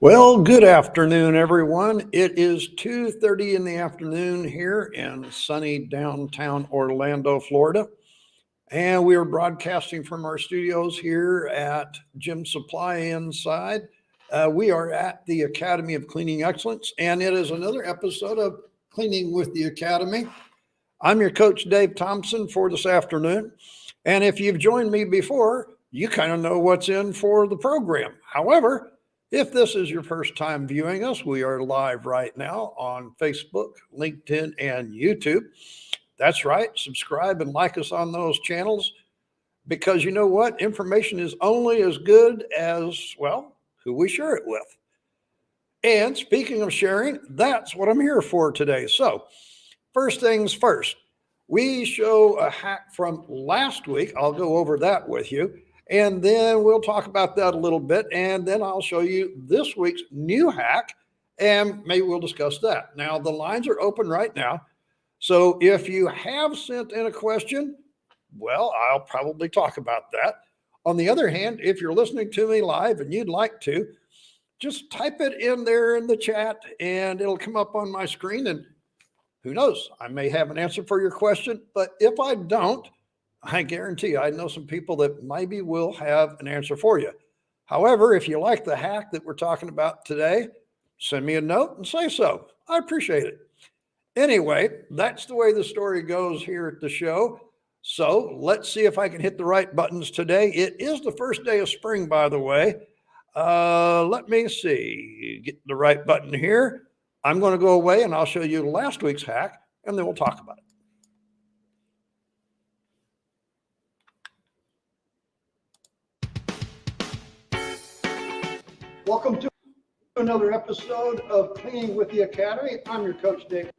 Well, good afternoon, everyone. It is 2:30 in the afternoon here in sunny downtown Orlando, Florida. And we are broadcasting from our studios here at Gym Supply inside. We are at the Academy of Cleaning Excellence, and it is another episode of Cleaning with the Academy. I'm your coach, Dave Thompson, for this afternoon. And if you've joined me before, you kind of know what's in for the program. However, if this is your first time viewing us, we are live right now on Facebook, LinkedIn, and YouTube. That's right. Subscribe and like us on those channels because you know what? Information is only as good as, well, who we share it with. And speaking of sharing, that's what I'm here for today. So, first things first, we show a hack from last week. I'll go over that with you. And then we'll talk about that a little bit. And then I'll show you this week's new hack. And maybe we'll discuss that. Now, the lines are open right now. So if you have sent in a question, well, I'll probably talk about that. On the other hand, if you're listening to me live and you'd like to, just type it in there in the chat and it'll come up on my screen. And who knows, I may have an answer for your question. But if I don't, I guarantee you, I know some people that maybe will have an answer for you. However, if you like the hack that we're talking about today, send me a note and say so. I appreciate it. Anyway, that's the way the story goes here at the show. So let's see if I can hit the right buttons today. It is the first day of spring, by the way. Let me see, get the right button here. I'm going to go away and I'll show you last week's hack and then we'll talk about it. Welcome to another episode of Cleaning with the Academy. I'm your coach, Dave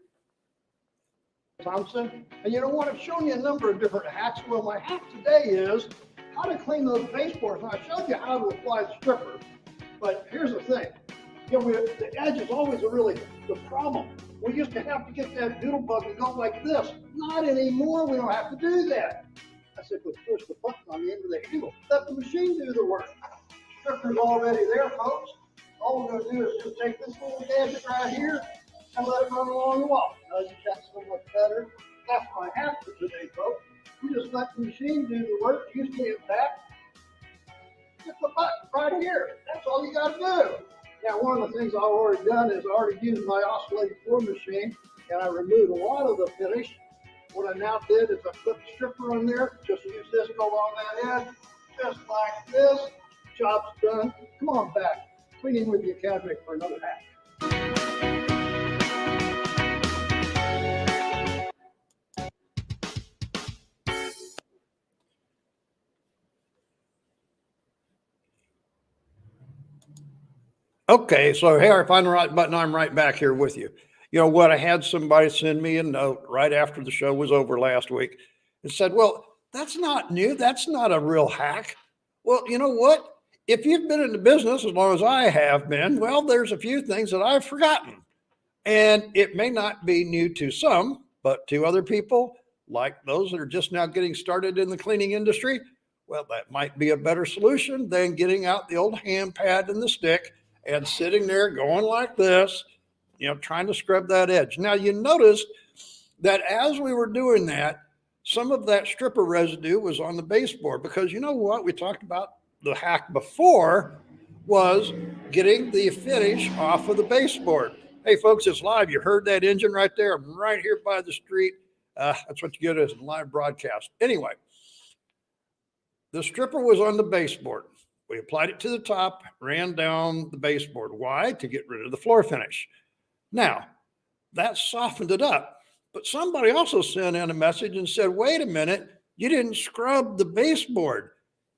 Thompson. And you know what? I've shown you a number of different hacks. Well, my hack today is how to clean those baseboards. And I showed you how to apply the stripper. But here's the thing. You know, the edge is always the problem. We used to have to get that doodle bug and go like this. Not anymore. We don't have to do that. I simply push the button on the end of the handle. Let the machine do the work. Stripper's already there, folks. All we're going to do is just take this little gadget right here and let it run along the wall. Now you got so much better. That's my hack for today, folks. You just let the machine do the work. You stand back. Hit the button right here. That's all you got to do. Now, one of the things I've already done is I already used my oscillating floor machine, and I removed a lot of the finish. What I now did is I put the stripper on there. Just use this go along that edge, just like this. Job's done. Come on back. Cleaning with the Academy for another hack. Okay, so here I find the right button. I'm right back here with you. You know what? I had somebody send me a note right after the show was over last week and said, well, that's not new. That's not a real hack. Well, you know what? If you've been in the business as long as I have been, well, there's a few things that I've forgotten. And it may not be new to some, but to other people, like those that are just now getting started in the cleaning industry, well, that might be a better solution than getting out the old hand pad and the stick and sitting there going like this, you know, trying to scrub that edge. Now, you noticed that as we were doing that, some of that stripper residue was on the baseboard because you know what? We talked about the hack before was getting the finish off of the baseboard. Hey, folks, it's live. You heard that engine right there. I'm right here by the street. That's what you get as a live broadcast. Anyway, the stripper was on the baseboard. We applied it to the top, ran down the baseboard. Why? To get rid of the floor finish. Now, that softened it up. But somebody also sent in a message and said, wait a minute, you didn't scrub the baseboard.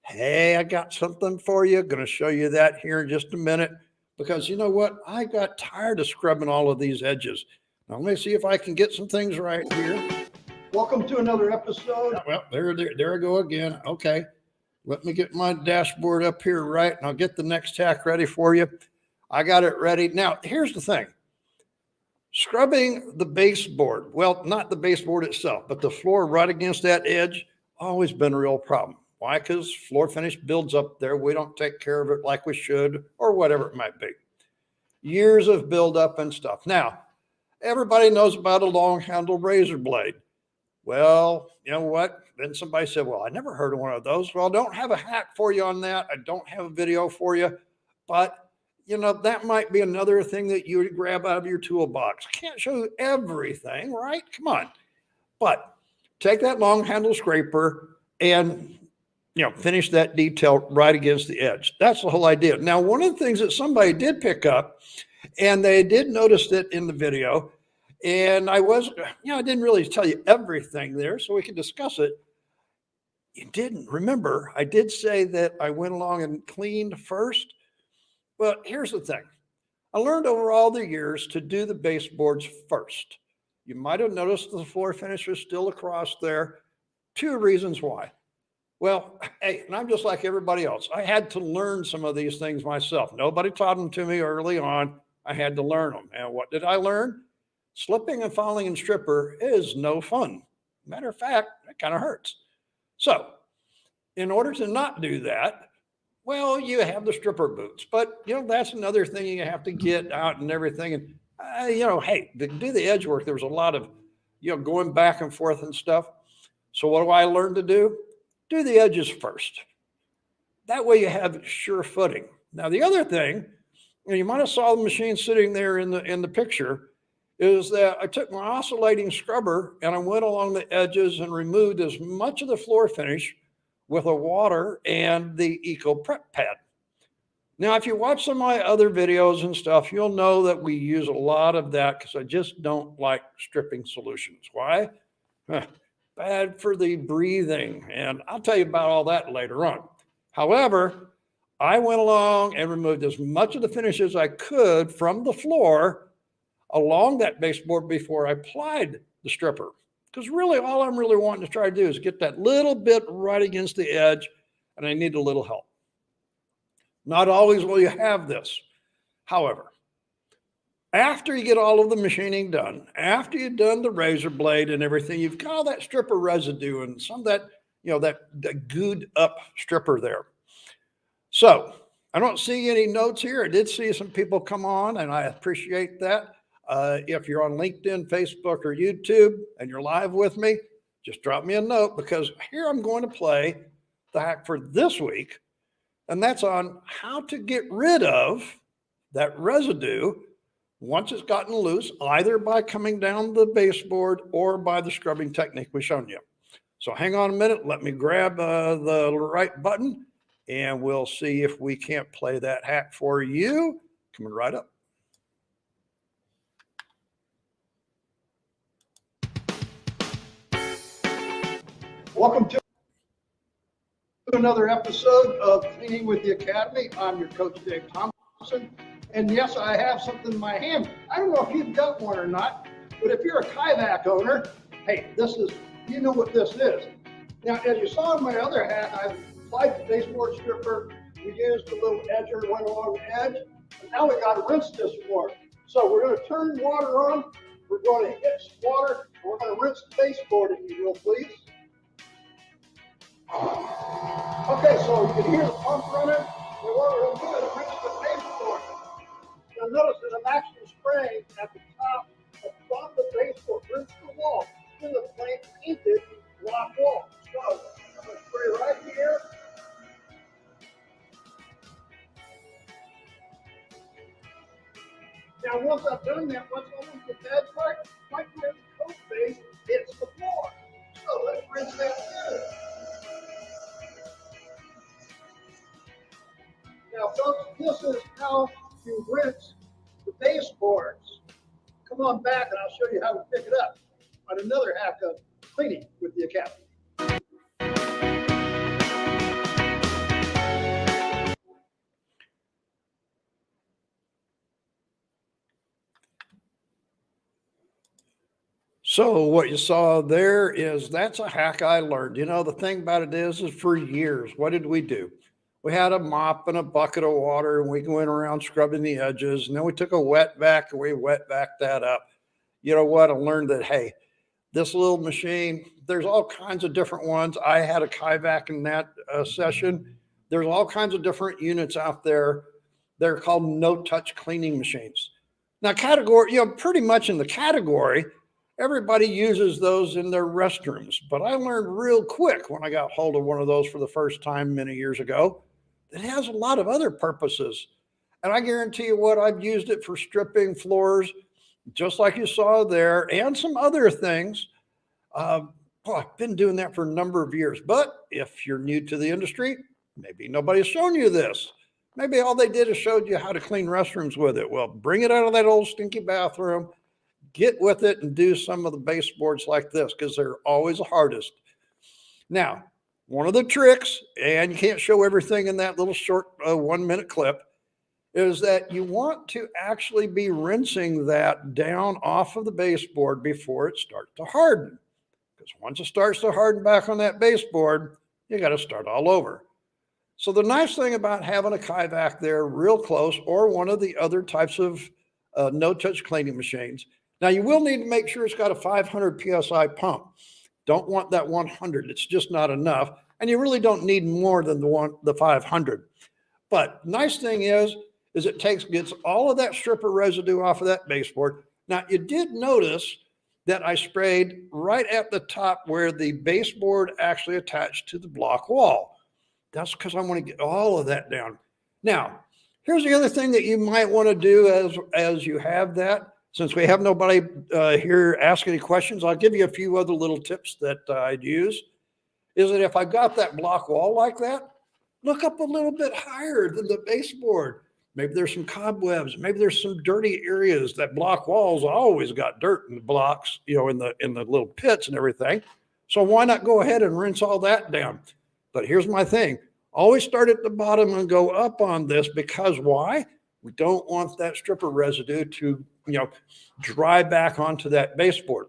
Hey, I got something for you. Going to show you that here in just a minute. Because you know what? I got tired of scrubbing all of these edges. Now, let me see if I can get some things right here. Welcome to another episode. Well, there I go again. Okay. Let me get my dashboard up here right, and I'll get the next hack ready for you. I got it ready. Now, here's the thing. Scrubbing the baseboard, well, not the baseboard itself, but the floor right against that edge, always been a real problem. Why? Because floor finish builds up there. We don't take care of it like we should or whatever it might be. years of buildup and stuff. Now, everybody knows about a long-handled razor blade. Well, you know what? Then somebody said, well, I never heard of one of those. Well, I don't have a hack for you on that. I don't have a video for you, but that might be another thing that you would grab out of your toolbox. Can't show you everything, right? Come on. But take that long handle scraper and finish that detail right against the edge. That's the whole idea. Now, one of the things that somebody did pick up, and they did notice it in the video, and I didn't really tell you everything there, so we can discuss it. You didn't remember, I did say that I went along and cleaned first. Well, here's the thing. I learned over all the years to do the baseboards first. You might have noticed the floor finish was still across there. 2 reasons why. Well, hey, and I'm just like everybody else. I had to learn some of these things myself. Nobody taught them to me early on. I had to learn them. And what did I learn? Slipping and falling in stripper is no fun. Matter of fact, it kind of hurts. So in order to not do that, well, you have the stripper boots, but that's another thing you have to get out and everything. And hey, to do the edge work, there was a lot of going back and forth and stuff. So what do I learn to do? Do the edges first. That way you have sure footing. Now the other thing, and you might have saw the machine sitting there in the picture, is that I took my oscillating scrubber and I went along the edges and removed as much of the floor finish with a water and the Eco Prep pad. Now, if you watch some of my other videos and stuff, you'll know that we use a lot of that because I just don't like stripping solutions. Why? Bad for the breathing. And I'll tell you about all that later on. However, I went along and removed as much of the finish as I could from the floor along that baseboard before I applied the stripper. Because really, all I'm really wanting to try to do is get that little bit right against the edge, and I need a little help. Not always will you have this. However, after you get all of the machining done, after you've done the razor blade and everything, you've got all that stripper residue and some of that, that gooed up stripper there. So I don't see any notes here. I did see some people come on, and I appreciate that. If you're on LinkedIn, Facebook, or YouTube, and you're live with me, just drop me a note, because here I'm going to play the hack for this week, and that's on how to get rid of that residue once it's gotten loose, either by coming down the baseboard or by the scrubbing technique we've shown you. So hang on a minute. Let me grab the right button, and we'll see if we can't play that hack for you. Coming right up. Welcome to another episode of Cleaning with the Academy. I'm your coach, Dave Thompson. And yes, I have something in my hand. I don't know if you've got one or not, but if you're a kayak owner, hey, you know what this is. Now, as you saw in my other hack, I applied the baseboard stripper. We used a little edger, went along the edge. And now we got to rinse this water. So we're going to turn water on. We're going to hit some water. And we're going to rinse the baseboard, if you will, please. Okay, so you can hear the pump running. The water will do it, rinse the baseboard. You'll notice that I'm actually spraying at the top of the baseboard, rinse the wall, in the plain painted block wall. So I'm going to spray right here. Now, once I've done that, once I rinse the bad part, my coat base hits the floor. So let's rinse that too. Now, folks, this is how you rinse the baseboards. Come on back and I'll show you how to pick it up on another hack of Cleaning with the Academy. So what you saw there is that's a hack I learned. The thing about it is for years, what did we do? We had a mop and a bucket of water, and we went around scrubbing the edges. And then we took a wet vac and we wet vac that up. You know what? I learned that, hey, this little machine, there's all kinds of different ones. I had a Kaivac in that session. There's all kinds of different units out there They're called no-touch cleaning machines. Now, category, pretty much in the category, everybody uses those in their restrooms. But I learned real quick when I got hold of one of those for the first time many years ago, that it has a lot of other purposes. And I guarantee you what, I've used it for stripping floors, just like you saw there, and some other things. I've been doing that for a number of years. But if you're new to the industry, maybe nobody's shown you this. Maybe all they did is showed you how to clean restrooms with it. Well, bring it out of that old stinky bathroom, get with it, and do some of the baseboards like this, because they're always the hardest. Now, one of the tricks, and you can't show everything in that little short 1 minute clip, is that you want to actually be rinsing that down off of the baseboard before it starts to harden. Because once it starts to harden back on that baseboard, you got to start all over. So the nice thing about having a Kaivac there real close, or one of the other types of no-touch cleaning machines. Now, you will need to make sure it's got a 500 PSI pump. Don't want that 100. It's just not enough. And you really don't need more than the 500. But nice thing is it gets all of that stripper residue off of that baseboard. Now, you did notice that I sprayed right at the top where the baseboard actually attached to the block wall. That's because I want to get all of that down. Now, here's the other thing that you might want to do as you have that. Since we have nobody here ask any questions, I'll give you a few other little tips that I'd use. Is that if I've got that block wall like that, look up a little bit higher than the baseboard. Maybe there's some cobwebs. Maybe there's some dirty areas. That block walls always got dirt in the blocks, in the little pits and everything. So why not go ahead and rinse all that down? But here's my thing. Always start at the bottom and go up on this, because why? We don't want that stripper residue to, dry back onto that baseboard.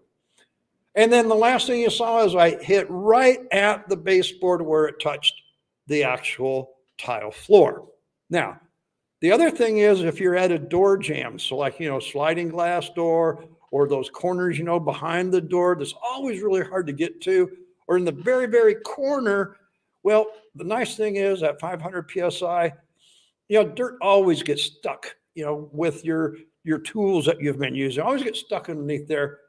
And then the last thing you saw is I hit right at the baseboard where it touched the actual tile floor. Now, the other thing is, if you're at a door jam, so like, sliding glass door, or those corners, behind the door, that's always really hard to get to, or in the very, very corner. Well, the nice thing is at 500 PSI, dirt always gets stuck, with your tools that you've been using. Always get stuck underneath there.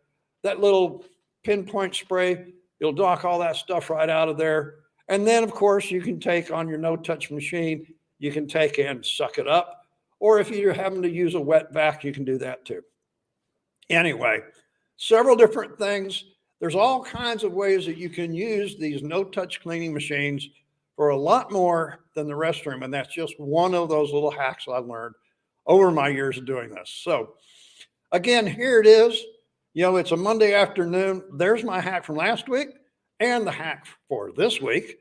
That little pinpoint spray, you'll knock all that stuff right out of there. And then, of course, you can take on your no-touch machine, you can take and suck it up. Or if you're having to use a wet vac, you can do that too. Anyway, several different things. There's all kinds of ways that you can use these no-touch cleaning machines for a lot more than the restroom. And that's just one of those little hacks I've learned over my years of doing this. So again, here it is. It's a Monday afternoon. There's my hack from last week and the hack for this week.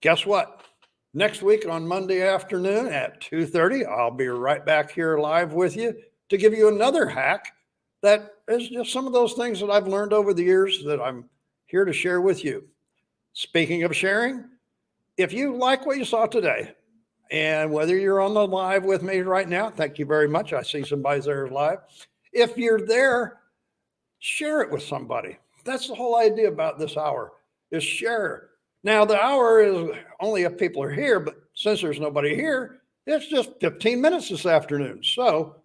Guess what? Next week on Monday afternoon at 2:30, I'll be right back here live with you to give you another hack that is just some of those things that I've learned over the years that I'm here to share with you. Speaking of sharing, if you like what you saw today, and whether you're on the live with me right now, thank you very much. I see somebody there live. If you're there, share it with somebody. That's the whole idea about this hour, is share. Now, the hour is only if people are here, but since there's nobody here, it's just 15 minutes this afternoon. So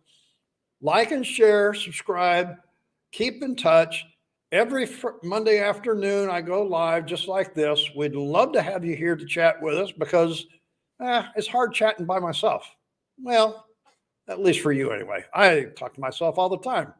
like and share, subscribe, keep in touch. Every Monday afternoon, I go live just like this. We'd love to have you here to chat with us, because it's hard chatting by myself. Well, at least for you anyway. I talk to myself all the time.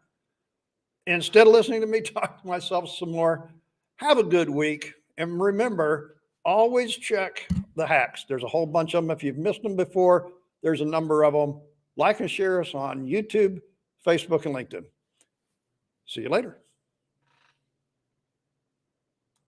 Instead of listening to me talk to myself some more, have a good week. And remember, always check the hacks. There's a whole bunch of them. If you've missed them before, there's a number of them. Like and share us on YouTube, Facebook, and LinkedIn. See you later.